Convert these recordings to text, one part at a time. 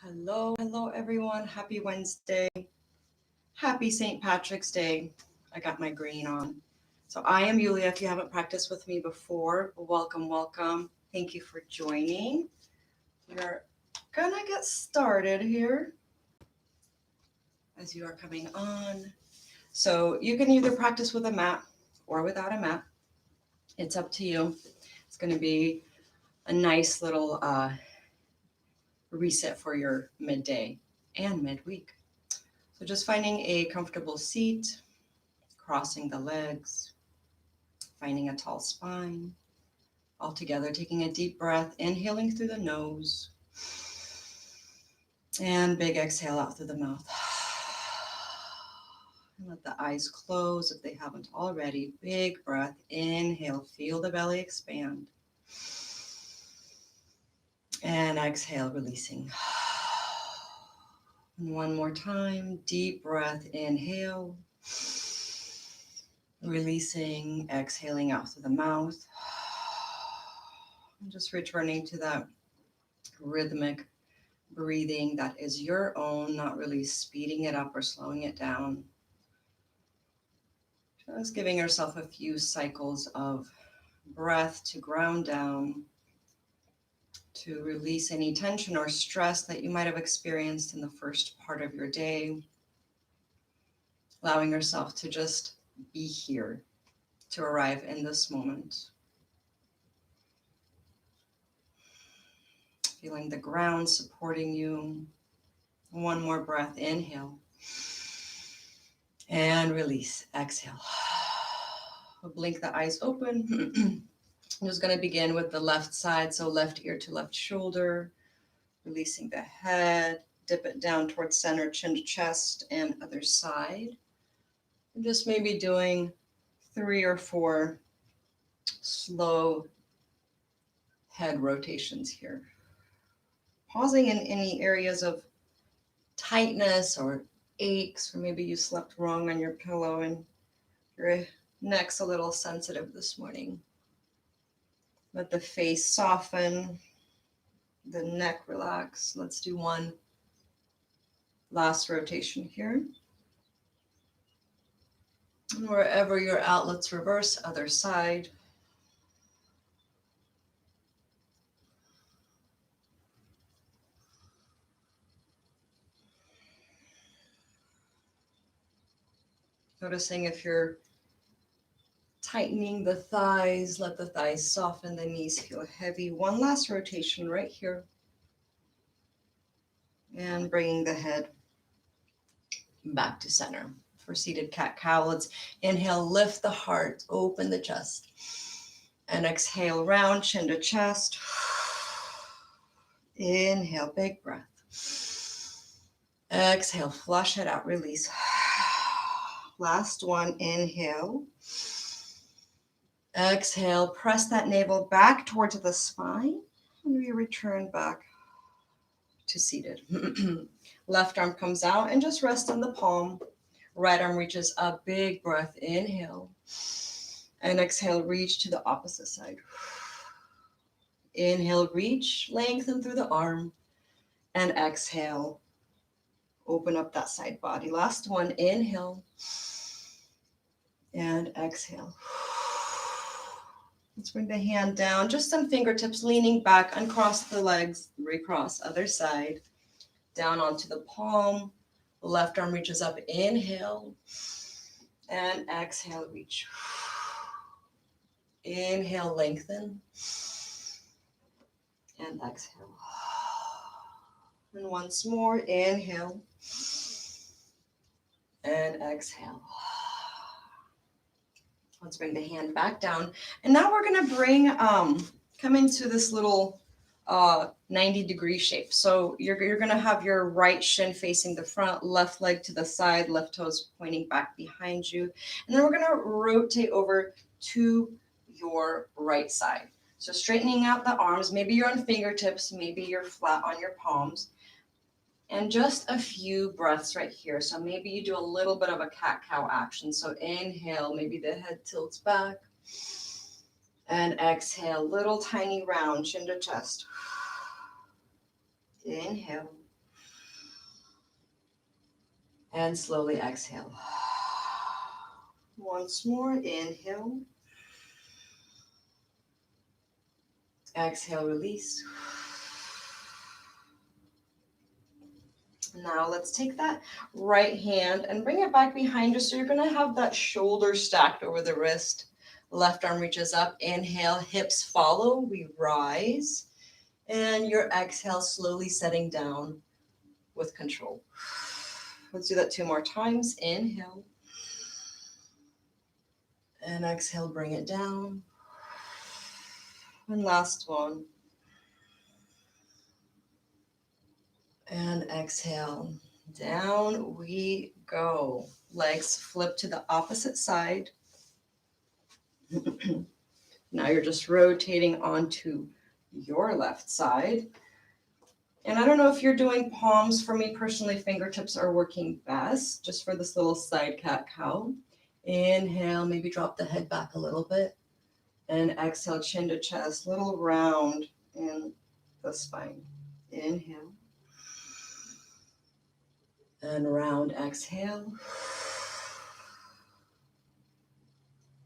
Hello everyone. Happy Wednesday. Happy St. Patrick's Day. I got my green on. So I am Yuliya. If you haven't practiced with me before, welcome. Thank you for joining. We're gonna get started here as you are coming on. So you can either practice with a mat or without a mat. It's up to you. It's gonna be a nice little reset for your midday and midweek. So just finding a comfortable seat, crossing the legs, finding a tall spine. All together, taking a deep breath, inhaling through the nose, and big exhale out through the mouth. And let the eyes close if they haven't already. Big breath, inhale, feel the belly expand. And exhale, releasing. And one more time, deep breath, inhale. Releasing, exhaling out through the mouth. And just returning to that rhythmic breathing that is your own, not really speeding it up or slowing it down. Just giving yourself a few cycles of breath to ground down, to release any tension or stress that you might have experienced in the first part of your day. Allowing yourself to just be here, to arrive in this moment. Feeling the ground supporting you. One more breath, inhale. And release, exhale. Blink the eyes open. I'm just going to begin with the left side, so left ear to left shoulder. Releasing the head, dip it down towards center, chin to chest, and other side. And just maybe doing 3 or 4 slow head rotations here. Pausing in any areas of tightness or aches, or maybe you slept wrong on your pillow and your neck's a little sensitive this morning. Let the face soften, the neck relax. Let's do one last rotation here. And wherever you're at, let's reverse, other side. Noticing if you're tightening the thighs, let the thighs soften, the knees feel heavy. One last rotation right here. And bringing the head back to center. For seated cat-cow, let's inhale, lift the heart, open the chest. And exhale, round chin to chest. Inhale, big breath. Exhale, flush it out, release. Last one, inhale. Exhale, press that navel back towards the spine, and we return back to seated. Left arm comes out and just rest in the palm. Right arm reaches up, big breath, inhale. And exhale, reach to the opposite side. Inhale, reach, lengthen through the arm. And exhale, open up that side body. Last one, inhale. And exhale. Let's bring the hand down, just some fingertips leaning back, uncross the legs, recross, other side. Down onto the palm, left arm reaches up, inhale. And exhale, reach. Inhale, lengthen. And exhale. And once more, inhale. And exhale. Let's bring the hand back down. And now we're going to bring, come into this little 90-degree shape. So you're going to have your right shin facing the front, left leg to the side, left toes pointing back behind you. And then we're going to rotate over to your right side. So straightening out the arms, maybe you're on fingertips, maybe you're flat on your palms. And just a few breaths right here. So maybe you do a little bit of a cat-cow action. So inhale, maybe the head tilts back. And exhale, little tiny round, chin to chest. Inhale. And slowly exhale. Once more, inhale. Exhale, release. Now let's take that right hand and bring it back behind you. So you're going to have that shoulder stacked over the wrist. Left arm reaches up. Inhale, hips follow. We rise. And your exhale, slowly setting down with control. Let's do that 2 more times. Inhale. And exhale, bring it down. And last one. And exhale. Down we go. Legs flip to the opposite side. Now you're just rotating onto your left side. And I don't know if you're doing palms. For me personally, fingertips are working best, just for this little side cat-cow. Inhale, maybe drop the head back a little bit. And exhale, chin to chest, little round in the spine. Inhale. And round, exhale.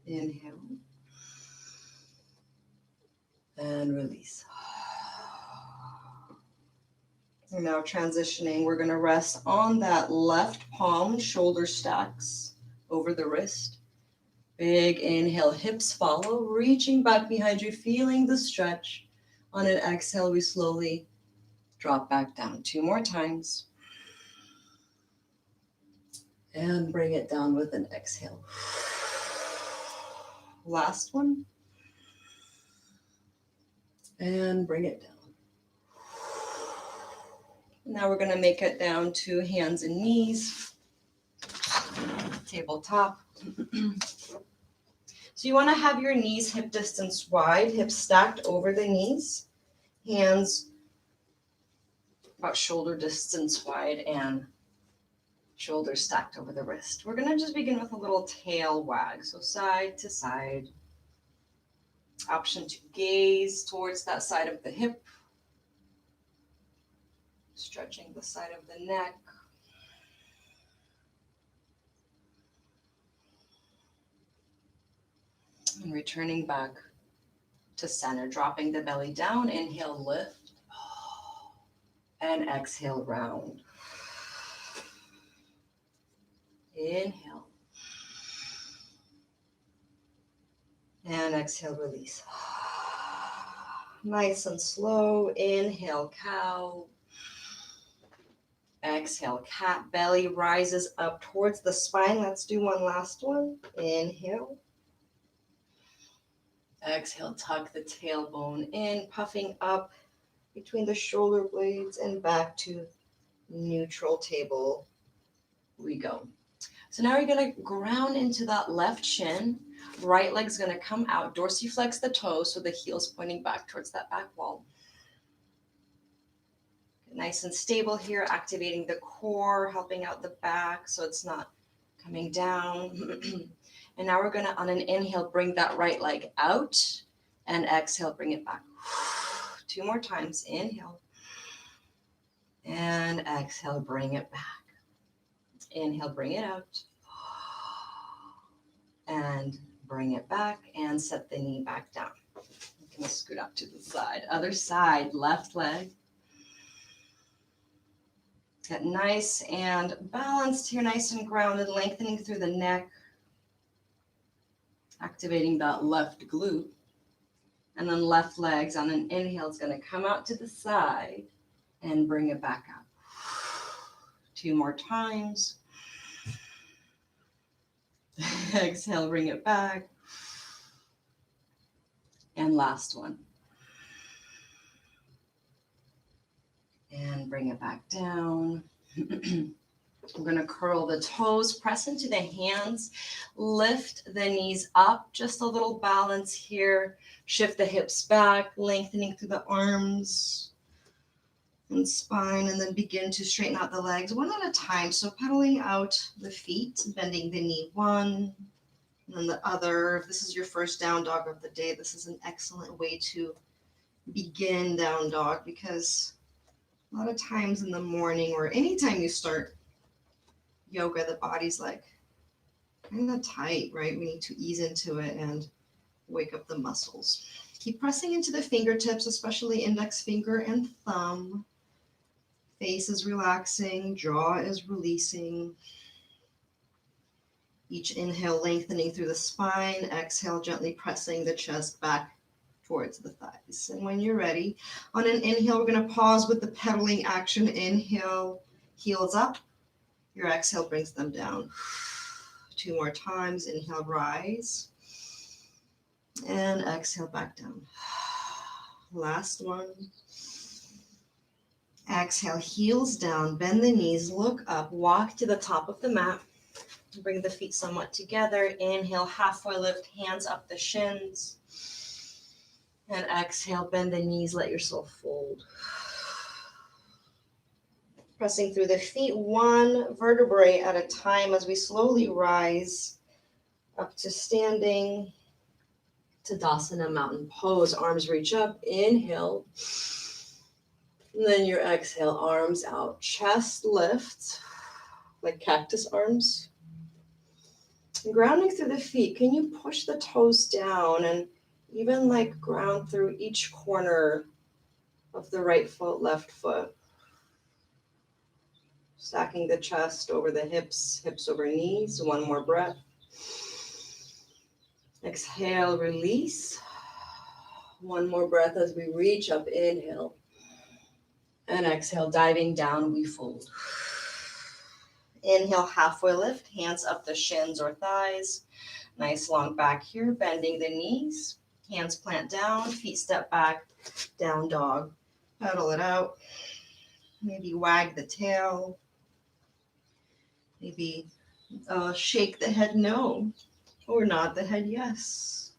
Inhale. And release. And now transitioning, we're going to rest on that left palm, shoulder stacks over the wrist. Big inhale, hips follow, reaching back behind you, feeling the stretch. On an exhale, we slowly drop back down. 2 more times. And bring it down with an exhale. Last one. And bring it down. Now we're going to make it down to hands and knees. Tabletop. So you want to have your knees hip distance wide, hips stacked over the knees, hands about shoulder distance wide, and shoulders stacked over the wrist. We're going to just begin with a little tail wag. So side to side. Option to gaze towards that side of the hip. Stretching the side of the neck. And returning back to center, dropping the belly down. Inhale, lift. And exhale, round. Inhale. And exhale, release. Nice and slow. Inhale, cow. Exhale, cat. Belly rises up towards the spine. Let's do one last one. Inhale. Exhale, tuck the tailbone in, puffing up between the shoulder blades and back to neutral table we go. So now you're going to ground into that left shin. Right leg's going to come out. Dorsiflex the toes so the heel's pointing back towards that back wall. Nice and stable here, activating the core, helping out the back so it's not coming down. And now we're going to, on an inhale, bring that right leg out, and exhale, bring it back. 2 more times. Inhale. And exhale, bring it back. Inhale, bring it out. And bring it back, and set the knee back down. You can scoot up to the side. Other side, left leg. Get nice and balanced here, nice and grounded, lengthening through the neck. Activating that left glute. And then left legs on an inhale is going to come out to the side and bring it back up. 2 more times. Exhale, bring it back. And last one. And bring it back down. We're going to curl the toes, press into the hands, lift the knees up, just a little balance here. Shift the hips back, lengthening through the arms and spine, and then begin to straighten out the legs one at a time. So pedaling out the feet, bending the knee one, and then the other. If this is your first down dog of the day, this is an excellent way to begin down dog, because a lot of times in the morning or anytime you start yoga, the body's like kind of tight, right? We need to ease into it and wake up the muscles. Keep pressing into the fingertips, especially index finger and thumb. Face is relaxing, jaw is releasing. Each inhale lengthening through the spine, exhale gently pressing the chest back towards the thighs. And when you're ready, on an inhale, we're going to pause with the pedaling action. Inhale, heels up. Your exhale brings them down. 2 more times. Inhale, rise. And exhale back down. Last one. Exhale, heels down, bend the knees, look up, walk to the top of the mat. Bring the feet somewhat together. Inhale, halfway lift, hands up the shins. And exhale, bend the knees, let yourself fold. Pressing through the feet, 1 vertebrae at a time as we slowly rise up to standing. Tadasana, mountain pose, arms reach up, inhale. And then your exhale, arms out, chest lift, like cactus arms. Grounding through the feet, can you push the toes down and even like ground through each corner of the right foot, left foot? Stacking the chest over the hips, hips over knees. 1 more breath. Exhale, release. 1 more breath as we reach up, inhale. And exhale, diving down, we fold. Inhale, halfway lift, hands up the shins or thighs. Nice long back here, bending the knees. Hands plant down, feet step back, down dog. Pedal it out. Maybe wag the tail. Maybe shake the head no, or nod the head yes.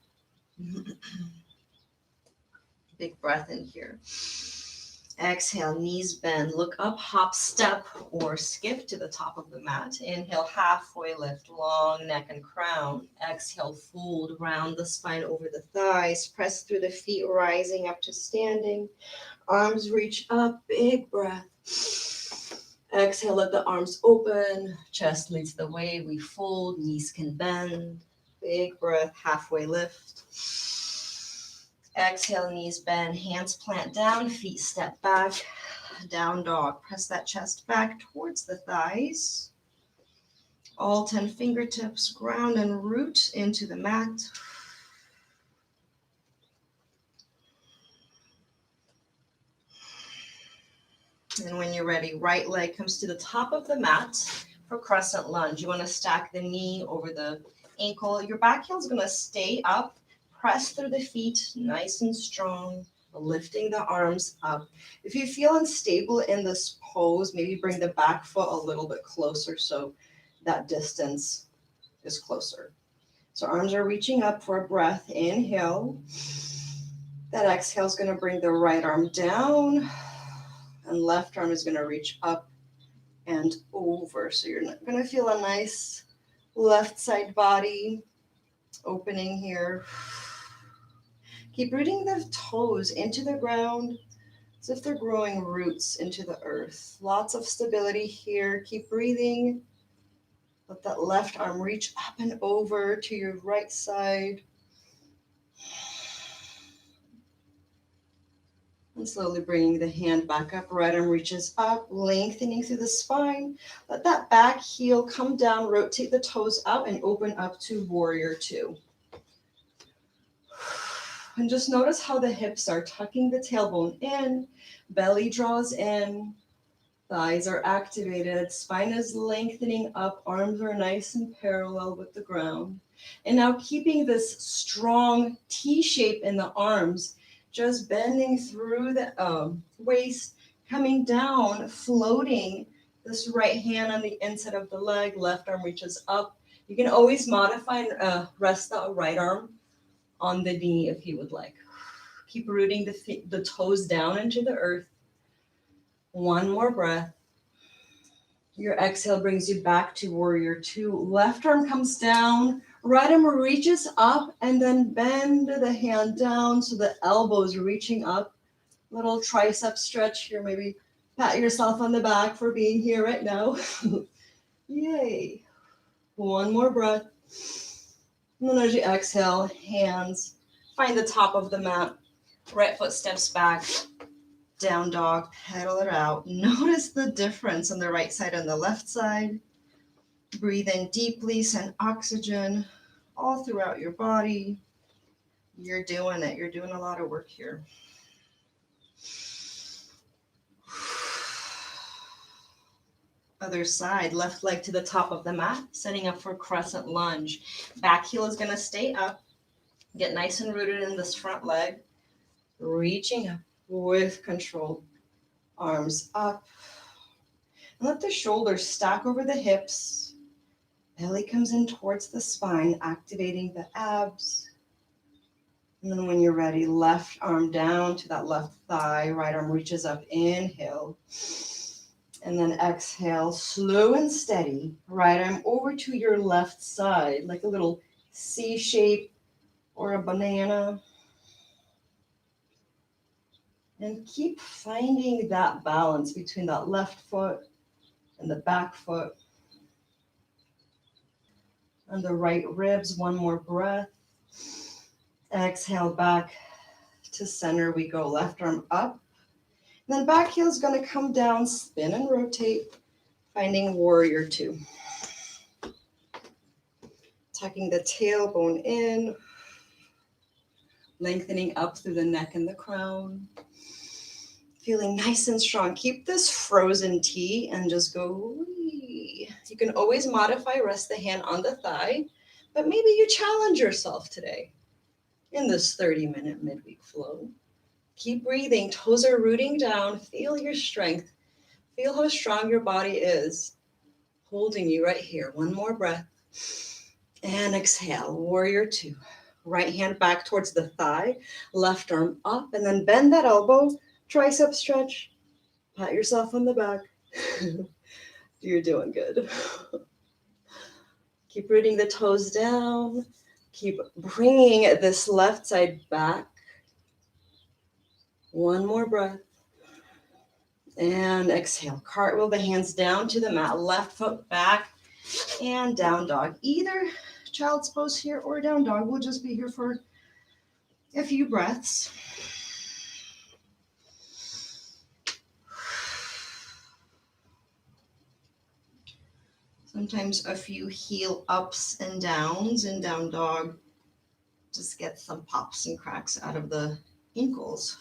Big breath in here. Exhale, knees bend, look up, hop, step, or skip to the top of the mat. Inhale, halfway lift, long neck and crown. Exhale, fold, round the spine over the thighs. Press through the feet, rising up to standing. Arms reach up, big breath. Exhale, let the arms open. Chest leads the way, we fold, knees can bend. Big breath, halfway lift. Exhale, knees bend, hands plant down, feet step back, down dog. Press that chest back towards the thighs. All 10 fingertips ground and root into the mat. And when you're ready, right leg comes to the top of the mat for Crescent Lunge. You want to stack the knee over the ankle. Your back heel is going to stay up. Press through the feet, nice and strong, lifting the arms up. If you feel unstable in this pose, maybe bring the back foot a little bit closer so that distance is closer. So arms are reaching up for a breath. Inhale. That exhale is going to bring the right arm down, and left arm is going to reach up and over. So you're going to feel a nice left side body opening here. Keep rooting the toes into the ground as if they're growing roots into the earth. Lots of stability here. Keep breathing. Let that left arm reach up and over to your right side. And slowly bringing the hand back up. Right arm reaches up, lengthening through the spine. Let that back heel come down. Rotate the toes out and open up to Warrior Two. And just notice how the hips are tucking the tailbone in, belly draws in, thighs are activated, spine is lengthening up, arms are nice and parallel with the ground. And now keeping this strong T shape in the arms, just bending through the waist, coming down, floating this right hand on the inside of the leg, left arm reaches up. You can always modify and rest the right arm on the knee if you would like. Keep rooting the toes down into the earth. 1 more breath. Your exhale brings you back to Warrior Two. Left arm comes down, right arm reaches up, and then bend the hand down so the elbow is reaching up. Little tricep stretch here. Maybe pat yourself on the back for being here right now. Yay. One more breath. And then as you exhale, hands find the top of the mat. Right foot steps back. Down dog, pedal it out. Notice the difference on the right side and the left side. Breathe in deeply, send oxygen all throughout your body. You're doing it. You're doing a lot of work here. Other side, left leg to the top of the mat, setting up for crescent lunge. Back heel is going to stay up. Get nice and rooted in this front leg. Reaching up with control. Arms up. And let the shoulders stack over the hips. Belly comes in towards the spine, activating the abs. And then when you're ready, left arm down to that left thigh. Right arm reaches up. Inhale. And then exhale, slow and steady. Right arm over to your left side, like a little C shape or a banana. And keep finding that balance between that left foot and the back foot. And the right ribs, one more breath. Exhale, back to center we go. Left arm up. And then back heel is going to come down, spin and rotate, finding warrior two. Tucking the tailbone in, lengthening up through the neck and the crown. Feeling nice and strong. Keep this frozen T and just go wee. You can always modify, rest the hand on the thigh, but maybe you challenge yourself today in this 30-minute midweek flow. Keep breathing, toes are rooting down. Feel your strength. Feel how strong your body is. Holding you right here. One more breath. And exhale, warrior two. Right hand back towards the thigh, left arm up, and then bend that elbow, tricep stretch. Pat yourself on the back. You're doing good. Keep rooting the toes down. Keep bringing this left side back. One more breath. And exhale. Cartwheel the hands down to the mat. Left foot back and down dog. Either child's pose here or down dog. We'll just be here for a few breaths. Sometimes a few heel ups and downs in down dog. Just get some pops and cracks out of the ankles.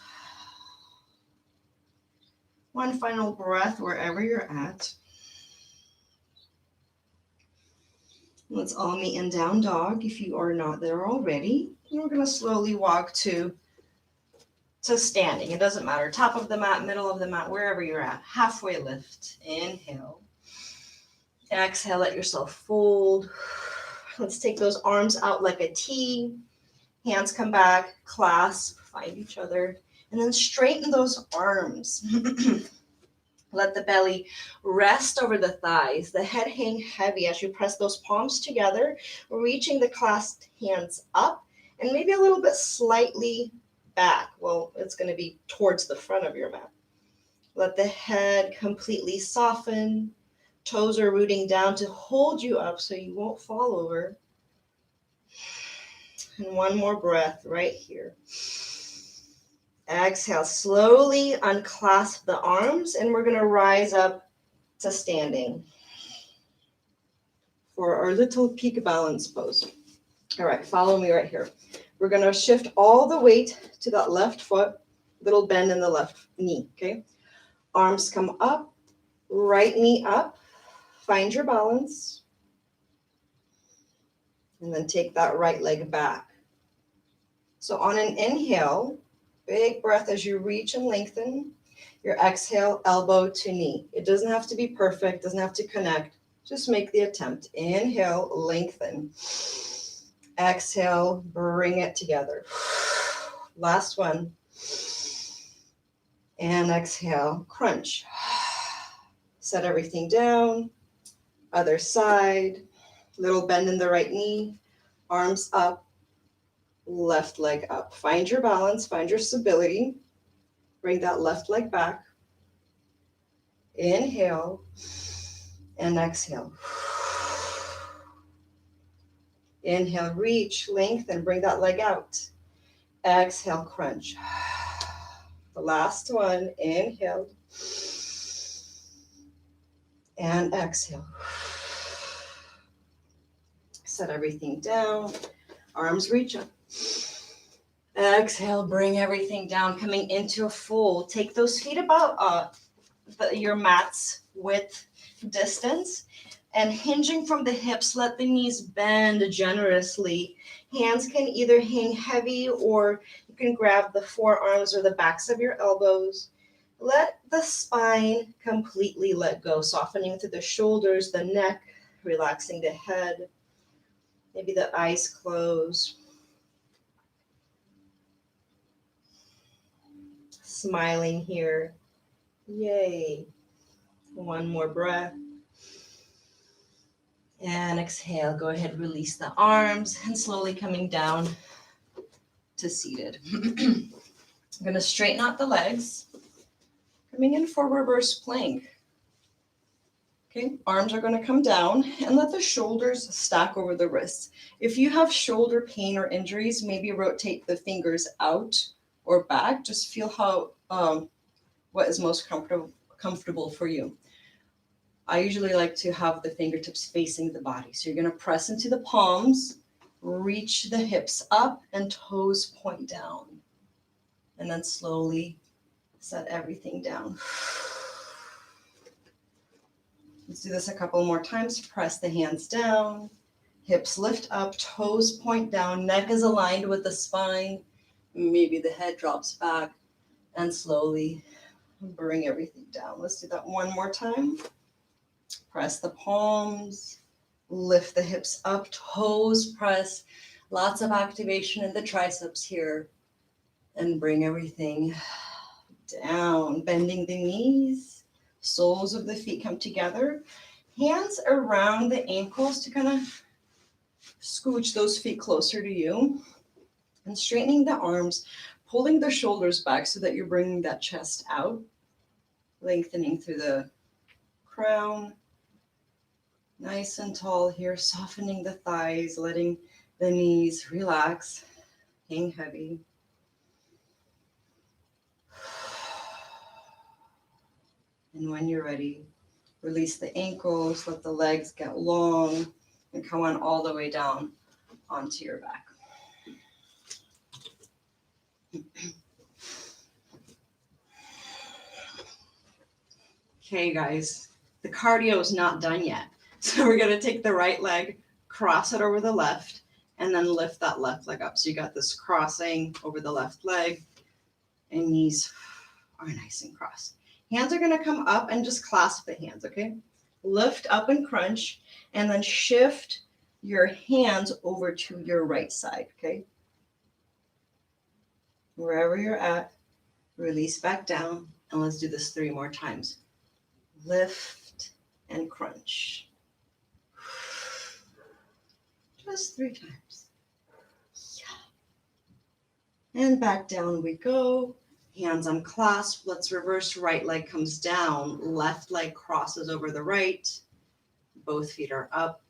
One final breath wherever you're at. Let's all meet in down dog if you are not there already. And we're going to slowly walk to standing. It doesn't matter. Top of the mat, middle of the mat, wherever you're at. Halfway lift. Inhale. Exhale, let yourself fold. Let's take those arms out like a T. Hands come back, clasp, find each other. And then straighten those arms. Let the belly rest over the thighs. The head hang heavy as you press those palms together, reaching the clasped hands up and maybe a little bit slightly back. Well, it's going to be towards the front of your mat. Let the head completely soften. Toes are rooting down to hold you up so you won't fall over. And one more breath right here. Exhale, slowly unclasp the arms, and we're going to rise up to standing for our little peak balance pose. All right, follow me right here. We're going to shift all the weight to that left foot, little bend in the left knee, okay? Arms come up, right knee up, find your balance, and then take that right leg back. So on an inhale, big breath as you reach and lengthen. Your exhale, elbow to knee. It doesn't have to be perfect, doesn't have to connect. Just make the attempt. Inhale, lengthen. Exhale, bring it together. Last one. And exhale, crunch. Set everything down. Other side. Little bend in the right knee. Arms up. Left leg up. Find your balance, find your stability. Bring that left leg back. Inhale. And exhale. Inhale, reach, lengthen, bring that leg out. Exhale, crunch. The last one, inhale. And exhale. Set everything down. Arms reach up. Exhale, bring everything down, coming into a fold. Take those feet about your mat's width distance. And hinging from the hips, let the knees bend generously. Hands can either hang heavy or you can grab the forearms or the backs of your elbows. Let the spine completely let go, softening through the shoulders, the neck, relaxing the head. Maybe the eyes close. Smiling here. Yay. One more breath. And exhale, go ahead, release the arms and slowly coming down to seated. I'm going to straighten out the legs. Coming in for reverse plank. Okay, arms are going to come down and let the shoulders stack over the wrists. If you have shoulder pain or injuries, maybe rotate the fingers out or back. Just feel how what is most comfortable for you. I usually like to have the fingertips facing the body. So you're going to press into the palms, reach the hips up, and toes point down. And then slowly set everything down. Let's do this a couple more times. Press the hands down, hips lift up, toes point down, neck is aligned with the spine. Maybe the head drops back, and slowly bring everything down. Let's do that one more time. Press the palms, lift the hips up, toes press. Lots of activation in the triceps here. And bring everything down, bending the knees, soles of the feet come together. Hands around the ankles to kind of scooch those feet closer to you. And straightening the arms, pulling the shoulders back so that you're bringing that chest out. Lengthening through the crown. Nice and tall here, softening the thighs, letting the knees relax, hang heavy. And when you're ready, release the ankles, let the legs get long, and come on all the way down onto your back. Okay, guys, the cardio is not done yet. So we're going to take the right leg, cross it over the left, and then lift that left leg up. So you got this crossing over the left leg, and knees are nice and crossed. Hands are going to come up and just clasp the hands, okay? Lift up and crunch, and then shift your hands over to your right side, okay? Wherever you're at, release back down, and let's do this 3 more times. Lift and crunch. Just 3 times. Yeah. And back down we go. Hands unclasped. Let's reverse. Right leg comes down. Left leg crosses over the right. Both feet are up.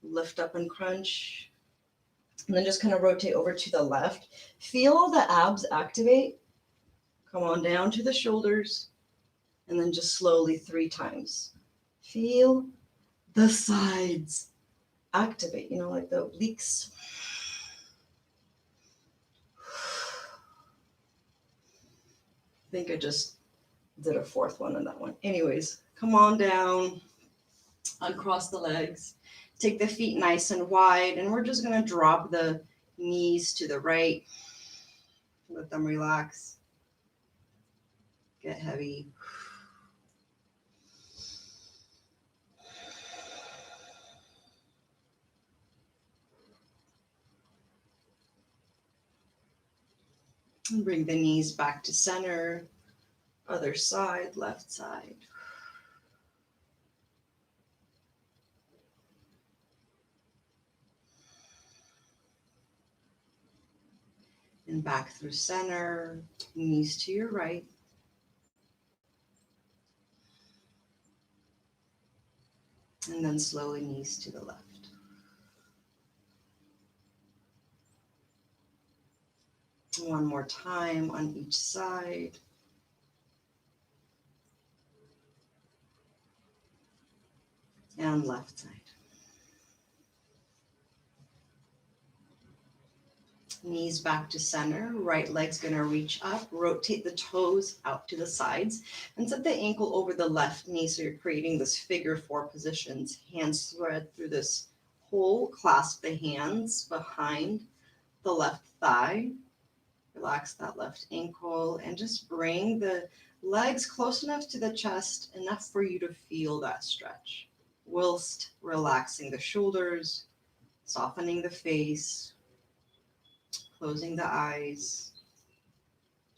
Lift up and crunch. And then just kind of rotate over to the left. Feel the abs activate. Come on down to the shoulders. And then just slowly 3 times. Feel the sides activate, like the obliques. I think I just did a 4th one on that one. Anyways, come on down, uncross the legs, take the feet nice and wide, and we're just going to drop the knees to the right. Let them relax. Get heavy. And bring the knees back to center. Other side, left side. And back through center, knees to your right. And then slowly knees to the left. One more time on each side. And left side. Knees back to center. Right leg's going to reach up. Rotate the toes out to the sides. And set the ankle over the left knee so you're creating this figure four positions. Hands thread through this hole. Clasp the hands behind the left thigh. Relax that left ankle and just bring the legs close enough to the chest, enough for you to feel that stretch, whilst relaxing the shoulders, softening the face, closing the eyes,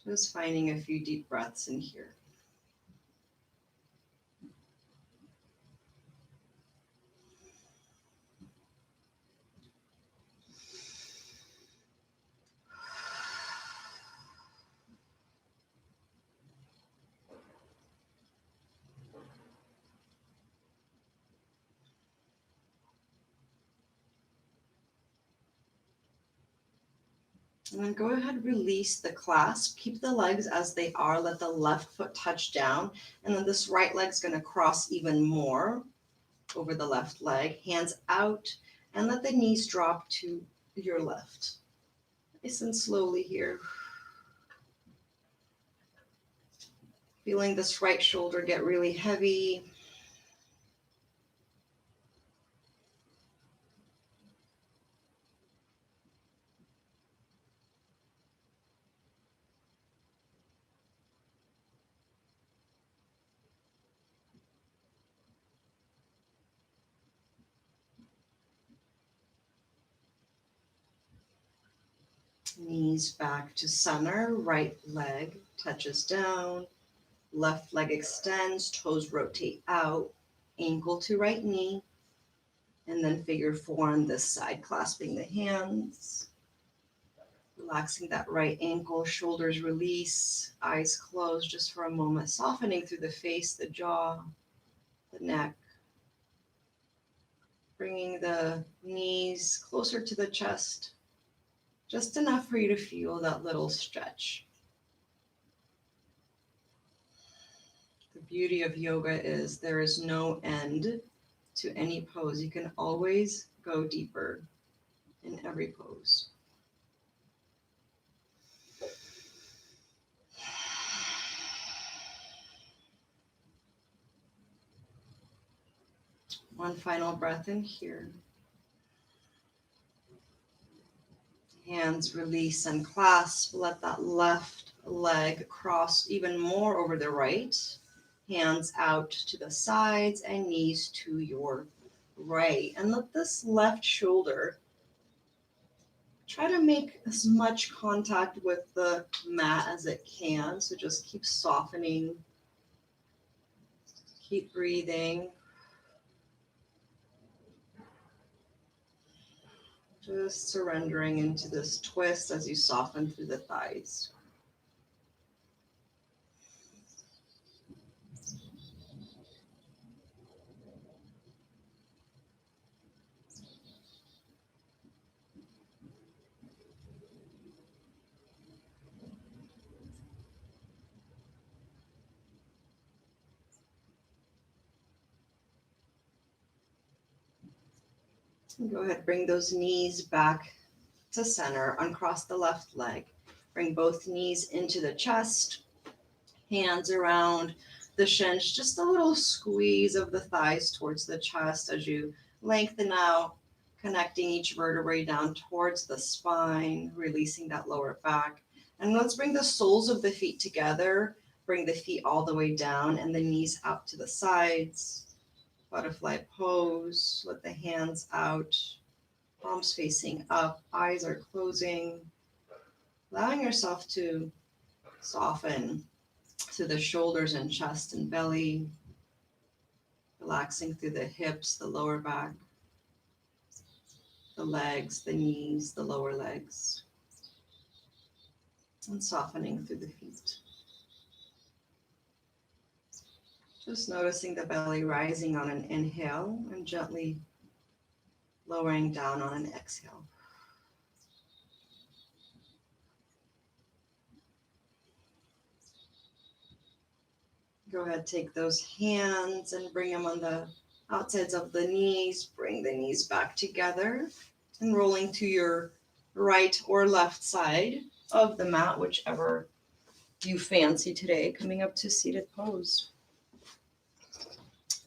just finding a few deep breaths in here. And then go ahead, release the clasp. Keep the legs as they are. Let the left foot touch down. And then this right leg's going to cross even more over the left leg. Hands out. And let the knees drop to your left. Nice and slowly here. Feeling this right shoulder get really heavy. Knees back to center, right leg touches down, left leg extends, toes rotate out, ankle to right knee, and then figure four on this side, clasping the hands, relaxing that right ankle, shoulders release, eyes closed just for a moment, softening through the face, the jaw, the neck, bringing the knees closer to the chest, just enough for you to feel that little stretch. The beauty of yoga is there is no end to any pose. You can always go deeper in every pose. One final breath in here. Hands release and clasp. Let that left leg cross even more over the right. Hands out to the sides and knees to your right. And let this left shoulder try to make as much contact with the mat as it can. So just keep softening. Keep breathing. Just surrendering into this twist as you soften through the thighs. And go ahead, bring those knees back to center. Uncross the left leg. Bring both knees into the chest. Hands around the shins. Just a little squeeze of the thighs towards the chest as you lengthen out, connecting each vertebrae down towards the spine, releasing that lower back. And let's bring the soles of the feet together. Bring the feet all the way down and the knees out to the sides. Butterfly pose. Let the hands out. Palms facing up. Eyes are closing. Allowing yourself to soften to the shoulders and chest and belly. Relaxing through the hips, the lower back, the legs, the knees, the lower legs. And softening through the feet. Just noticing the belly rising on an inhale and gently lowering down on an exhale. Go ahead, take those hands and bring them on the outsides of the knees. Bring the knees back together and rolling to your right or left side of the mat, whichever you fancy today. Coming up to seated pose.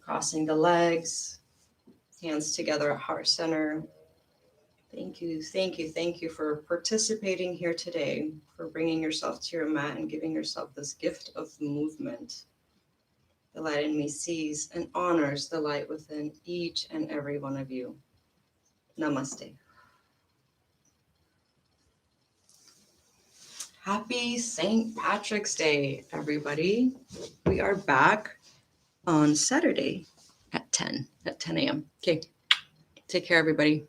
Crossing the legs, hands together at heart center. Thank you, thank you, thank you for participating here today, for bringing yourself to your mat and giving yourself this gift of movement. The light in me sees and honors the light within each and every one of you. Namaste. Happy St. Patrick's Day, everybody. We are back on Saturday at 10 a.m. Okay, take care, everybody.